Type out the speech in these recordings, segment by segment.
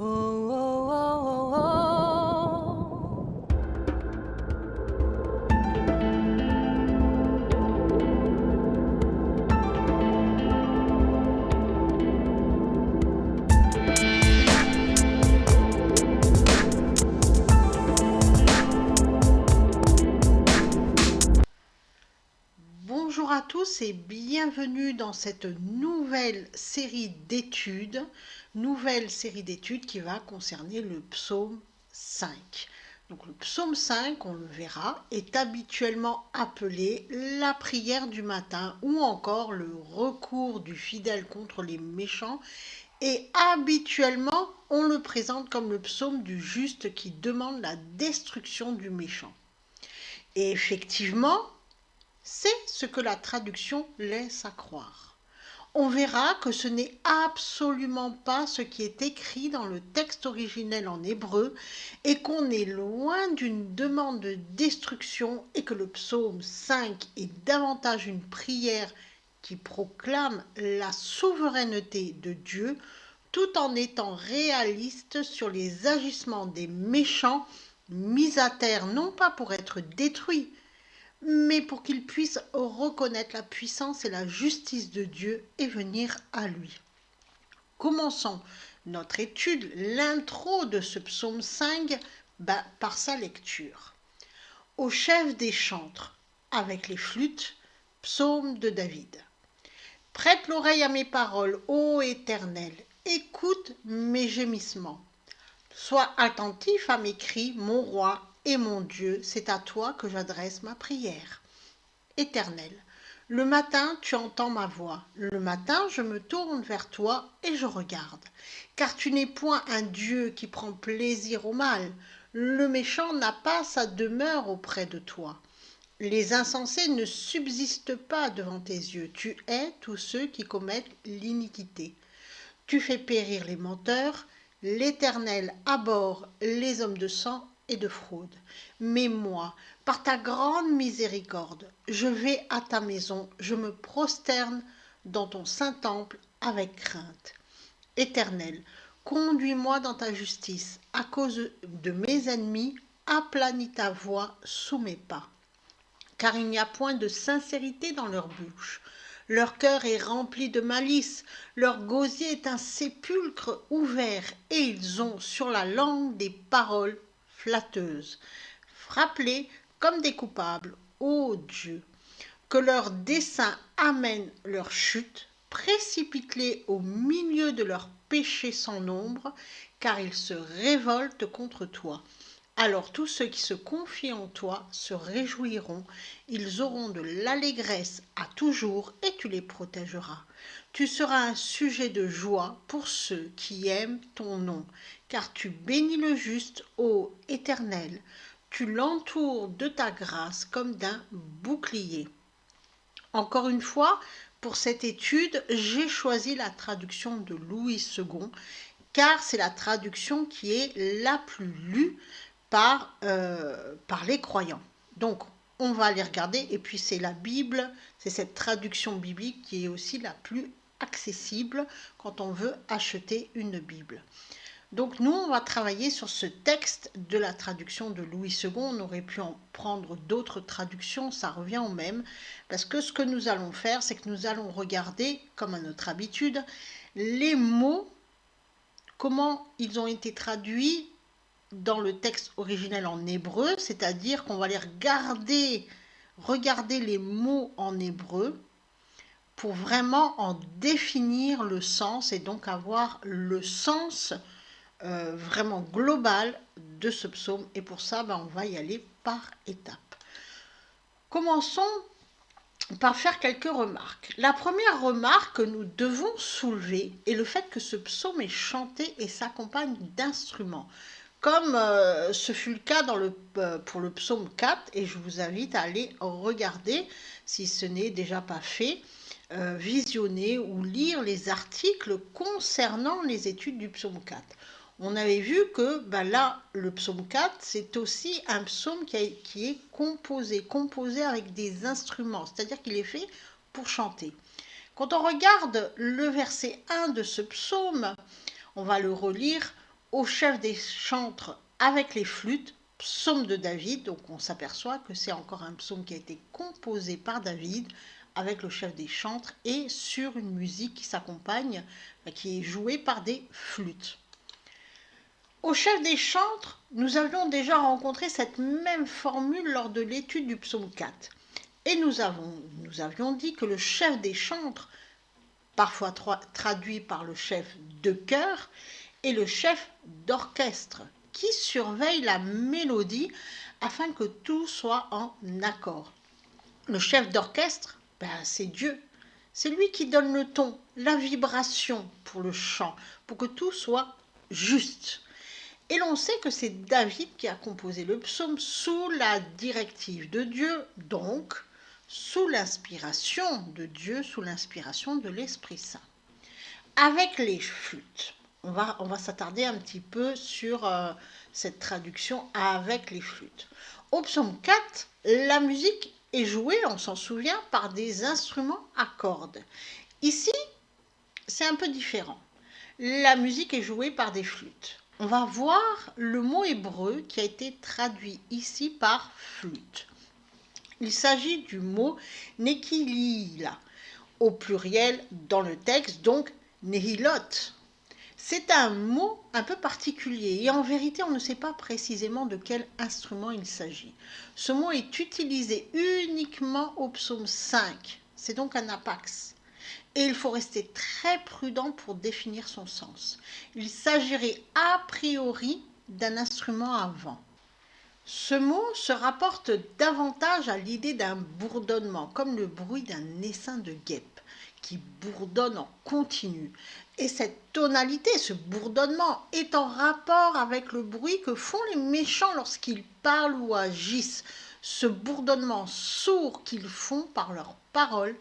Oh, oh, oh, oh, oh. Bonjour à tous et bienvenue dans cette nouvelle série d'études qui va concerner le psaume 5. Donc le psaume 5, on le verra, est habituellement appelé la prière du matin ou encore le recours du fidèle contre les méchants, et habituellement on le présente comme le psaume du juste qui demande la destruction du méchant. Et effectivement, c'est ce que la traduction laisse à croire. On verra que ce n'est absolument pas ce qui est écrit dans le texte originel en hébreu et qu'on est loin d'une demande de destruction et que le psaume 5 est davantage une prière qui proclame la souveraineté de Dieu tout en étant réaliste sur les agissements des méchants mis à terre non pas pour être détruits, mais pour qu'ils puissent reconnaître la puissance et la justice de Dieu et venir à lui. Commençons notre étude, l'intro de ce psaume 5, par sa lecture. Au chef des chantres, avec les flûtes, psaume de David. Prête l'oreille à mes paroles, ô Éternel, écoute mes gémissements. Sois attentif à mes cris, mon roi et mon Dieu, c'est à toi que j'adresse ma prière. Éternel, le matin tu entends ma voix, le matin je me tourne vers toi et je regarde, car tu n'es point un Dieu qui prend plaisir au mal, le méchant n'a pas sa demeure auprès de toi. Les insensés ne subsistent pas devant tes yeux, tu hais tous ceux qui commettent l'iniquité. Tu fais périr les menteurs, l'Éternel abhorre les hommes de sang et de fraude. Mais moi, par ta grande miséricorde, je vais à ta maison, je me prosterne dans ton saint temple avec crainte. Éternel, conduis-moi dans ta justice, à cause de mes ennemis, aplanis ta voie sous mes pas. Car il n'y a point de sincérité dans leur bouche. Leur cœur est rempli de malice, leur gosier est un sépulcre ouvert, et ils ont sur la langue des paroles flatteuses. Frappe-les comme des coupables, ô Dieu, que leur dessein amène leur chute, précipite-les au milieu de leurs péchés sans nombre, car ils se révoltent contre toi. Alors tous ceux qui se confient en toi se réjouiront, ils auront de l'allégresse à toujours et tu les protégeras. Tu seras un sujet de joie pour ceux qui aiment ton nom, car tu bénis le juste, ô Éternel. Tu l'entoures de ta grâce comme d'un bouclier. Encore une fois, pour cette étude, j'ai choisi la traduction de Louis II, car c'est la traduction qui est la plus lue par les croyants. Donc, on va aller regarder, et puis c'est la Bible, c'est cette traduction biblique qui est aussi la plus accessible quand on veut acheter une Bible. Donc nous, on va travailler sur ce texte de la traduction de Louis II. On aurait pu en prendre d'autres traductions, ça revient au même. Parce que ce que nous allons faire, c'est que nous allons regarder, comme à notre habitude, les mots, comment ils ont été traduits dans le texte originel en hébreu, c'est-à-dire qu'on va aller regarder les mots en hébreu pour vraiment en définir le sens et donc avoir le sens vraiment global de ce psaume. Et pour ça, on va y aller par étapes. Commençons par faire quelques remarques. La première remarque que nous devons soulever est le fait que ce psaume est chanté et s'accompagne d'instruments, comme ce fut le cas pour le psaume 4, et je vous invite à aller regarder, si ce n'est déjà pas fait, visionner ou lire les articles concernant les études du psaume 4. On avait vu que là, le psaume 4, c'est aussi un psaume qui est composé avec des instruments, c'est-à-dire qu'il est fait pour chanter. Quand on regarde le verset 1 de ce psaume, on va le relire. au chef des chantres avec les flûtes, psaume de David. Donc on s'aperçoit que c'est encore un psaume qui a été composé par David avec le chef des chantres et sur une musique qui s'accompagne, qui est jouée par des flûtes. Au chef des chantres, nous avions déjà rencontré cette même formule lors de l'étude du psaume 4. Et nous avions dit que le chef des chantres, parfois traduit par le chef de chœur, est le chef d'orchestre qui surveille la mélodie afin que tout soit en accord. Le chef d'orchestre, c'est Dieu. C'est lui qui donne le ton, la vibration pour le chant, pour que tout soit juste. Et l'on sait que c'est David qui a composé le psaume sous la directive de Dieu, donc sous l'inspiration de Dieu, sous l'inspiration de l'Esprit Saint. Avec les flûtes, on va s'attarder un petit peu sur cette traduction avec les flûtes. Au psaume 4, la musique est jouée, on s'en souvient, par des instruments à cordes. Ici, c'est un peu différent. La musique est jouée par des flûtes. On va voir le mot hébreu qui a été traduit ici par flûte. Il s'agit du mot nekilila, au pluriel dans le texte, donc nehilot. C'est un mot un peu particulier et en vérité on ne sait pas précisément de quel instrument il s'agit. Ce mot est utilisé uniquement au psaume 5, c'est donc un apax. Et il faut rester très prudent pour définir son sens. Il s'agirait a priori d'un instrument à vent. Ce mot se rapporte davantage à l'idée d'un bourdonnement, comme le bruit d'un essaim de guêpe qui bourdonne en continu. Et cette tonalité, ce bourdonnement, est en rapport avec le bruit que font les méchants lorsqu'ils parlent ou agissent. Ce bourdonnement sourd qu'ils font par leurs paroles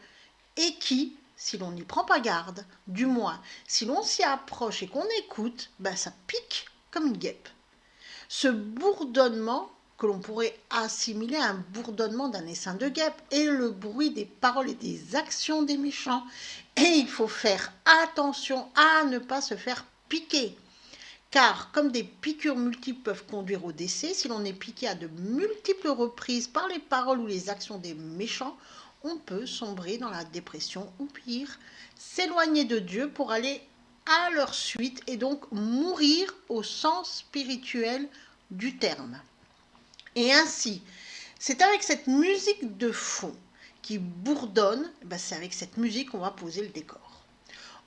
et qui, si l'on n'y prend pas garde, du moins si l'on s'y approche et qu'on écoute, ça pique comme une guêpe. Ce bourdonnement, que l'on pourrait assimiler à un bourdonnement d'un essaim de guêpe, est le bruit des paroles et des actions des méchants. Et il faut faire attention à ne pas se faire piquer. Car comme des piqûres multiples peuvent conduire au décès, si l'on est piqué à de multiples reprises par les paroles ou les actions des méchants, on peut sombrer dans la dépression ou pire, s'éloigner de Dieu pour aller à leur suite et donc mourir au sens spirituel du terme. Et ainsi, c'est avec cette musique de fond qui bourdonne, c'est avec cette musique qu'on va poser le décor.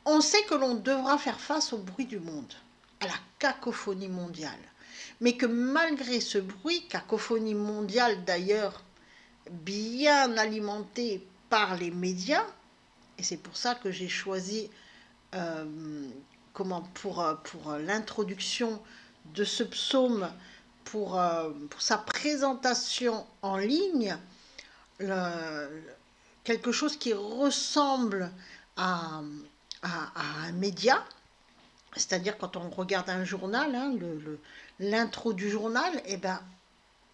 On sait que l'on devra faire face au bruit du monde, à la cacophonie mondiale, mais que malgré ce bruit, cacophonie mondiale d'ailleurs, bien alimenté par les médias, et c'est pour ça que j'ai choisi pour l'introduction de ce psaume, pour sa présentation en ligne, quelque chose qui ressemble à un média, c'est-à-dire quand on regarde un journal, l'intro du journal,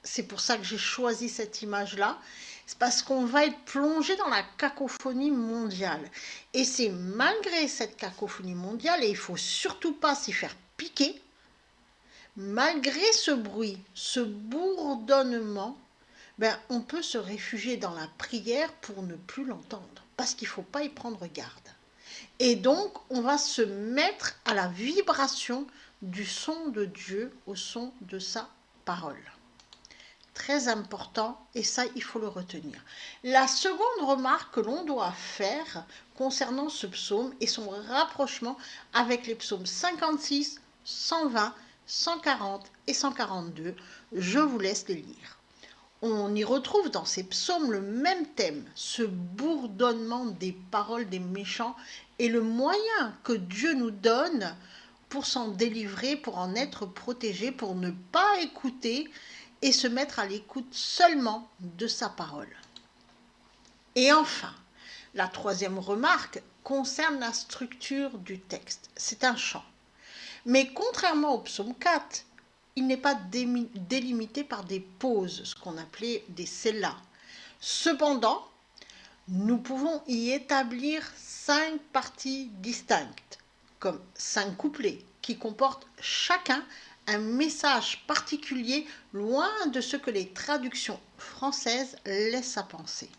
c'est pour ça que j'ai choisi cette image-là. C'est parce qu'on va être plongé dans la cacophonie mondiale. Et c'est malgré cette cacophonie mondiale, et il ne faut surtout pas s'y faire piquer, malgré ce bruit, ce bourdonnement, on peut se réfugier dans la prière pour ne plus l'entendre, parce qu'il ne faut pas y prendre garde. Et donc, on va se mettre à la vibration du son de Dieu, au son de sa parole. Très important, et ça, il faut le retenir. La seconde remarque que l'on doit faire concernant ce psaume est son rapprochement avec les psaumes 56, 120, 140 et 142. Je vous laisse les lire. On y retrouve dans ces psaumes le même thème, ce bourdonnement des paroles des méchants et le moyen que Dieu nous donne pour s'en délivrer, pour en être protégé, pour ne pas écouter et se mettre à l'écoute seulement de sa parole. Et enfin, la troisième remarque concerne la structure du texte. C'est un chant. Mais contrairement au psaume 4, il n'est pas délimité par des pauses, ce qu'on appelait des céllas. Cependant, nous pouvons y établir 5 parties distinctes, comme 5 couplets, qui comportent chacun un message particulier loin de ce que les traductions françaises laissent à penser.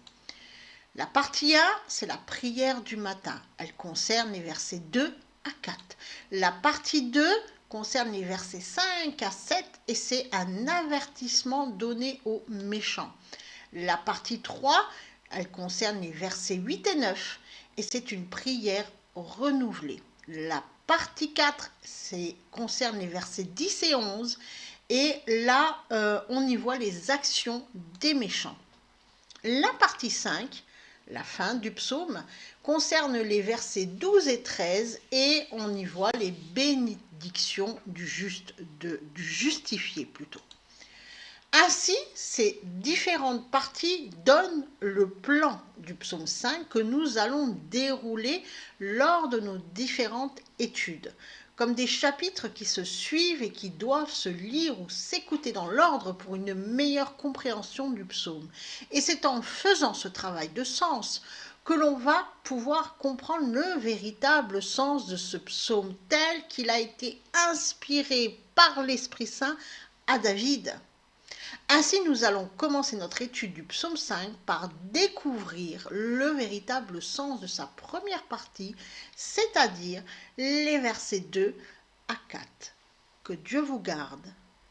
La partie 1, c'est la prière du matin. Elle concerne les versets 2 à 4. La partie 2 concerne les versets 5 à 7 et c'est un avertissement donné aux méchants. La partie 3, elle concerne les versets 8 et 9 et c'est une prière renouvelée. La partie 4 concerne les versets 10 et 11 et là, on y voit les actions des méchants. La partie 5, la fin du psaume, concerne les versets 12 et 13 et on y voit les bénédictions du justifié plutôt. Ainsi, ces différentes parties donnent le plan du psaume 5 que nous allons dérouler lors de nos différentes études, comme des chapitres qui se suivent et qui doivent se lire ou s'écouter dans l'ordre pour une meilleure compréhension du psaume. Et c'est en faisant ce travail de sens que l'on va pouvoir comprendre le véritable sens de ce psaume tel qu'il a été inspiré par l'Esprit Saint à David. Ainsi, nous allons commencer notre étude du psaume 5 par découvrir le véritable sens de sa première partie, c'est-à-dire les versets 2 à 4. Que Dieu vous garde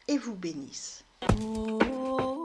et vous bénisse. Oh, oh,